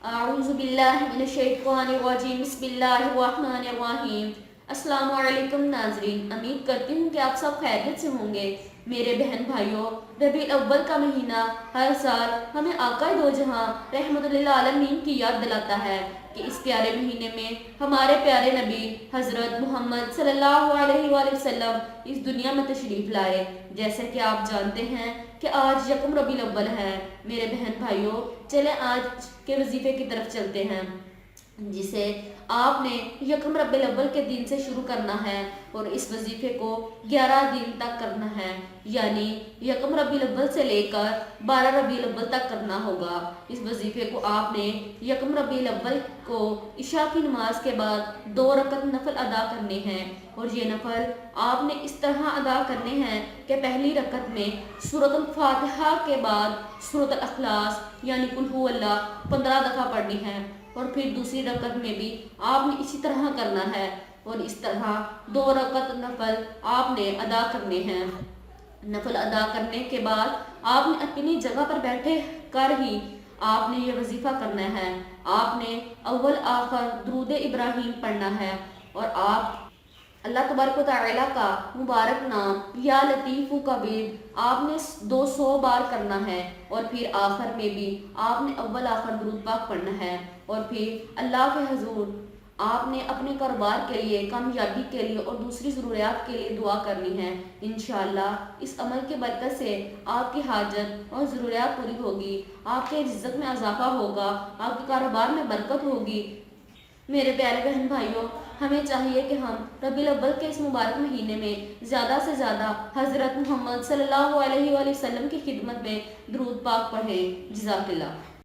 اعوذ باللہ من الشیطان الرجیم بسم اللہ الرحمن الرحیم۔ السلام علیکم ناظرین، امید کرتی ہوں کہ آپ سب خیریت سے ہوں گے۔ میرے بہن بھائیوں، ربیع الاول کا مہینہ ہر سال ہمیں آقا دو جہاں رحمت للعالمین کی یاد دلاتا ہے کہ اس پیارے مہینے میں ہمارے پیارے نبی حضرت محمد صلی اللہ علیہ وآلہ وسلم اس دنیا میں تشریف لائے۔ جیسے کہ آپ جانتے ہیں کہ آج یکم ربیع الاول ہے۔ میرے بہن بھائیوں، چلیں آج کے وظیفے کی طرف چلتے ہیں، جسے آپ نے یکم ربیع الاول کے دن سے شروع کرنا ہے اور اس وظیفے کو 11 دن تک کرنا ہے، یعنی یکم ربیع الاول سے لے کر 12 ربیع الاول تک کرنا ہوگا۔ اس وظیفے کو آپ نے یکم ربیع الاول کو عشاء کی نماز کے بعد 2 رکعت نفل ادا کرنے ہیں، اور یہ نفل آپ نے اس طرح ادا کرنے ہیں کہ پہلی رکعت میں سورۃ الفاتحہ کے بعد سورۃ الاخلاص یعنی قل ھو اللہ 15 دفعہ پڑھنی ہے، اور پھر دوسری رکعت میں بھی آپ نے اسی طرح کرنا ہے، اور اس طرح 2 رکعت نفل آپ نے ادا کرنے ہیں۔ نفل ادا کرنے کے بعد آپ نے اپنی جگہ پر بیٹھے کر ہی آپ نے یہ وظیفہ کرنا ہے۔ آپ نے اول آخر درود ابراہیم پڑھنا ہے، اور آپ اللہ تبارک و تعالیٰ کا مبارک نام یا لطیف و خبیر آپ نے 200 بار کرنا ہے، اور پھر آخر میں بھی آپ نے اول آخر درود پاک پڑھنا ہے، اور پھر اللہ کے حضور آپ نے اپنے کاروبار کے لیے، کامیابی کے لیے اور دوسری ضروریات کے لیے دعا کرنی ہے۔ انشاءاللہ اس عمل کی برکت سے آپ کی حاجت اور ضروریات پوری ہوگی، آپ کے رزق میں اضافہ ہوگا، آپ کے کاروبار میں برکت ہوگی۔ میرے پیارے بہن بھائیوں، ہمیں چاہیے کہ ہم ربیع الاول کے اس مبارک مہینے میں زیادہ سے زیادہ حضرت محمد صلی اللہ علیہ وآلہ وسلم کی خدمت میں درود پاک پڑھیں۔ جزاک اللہ۔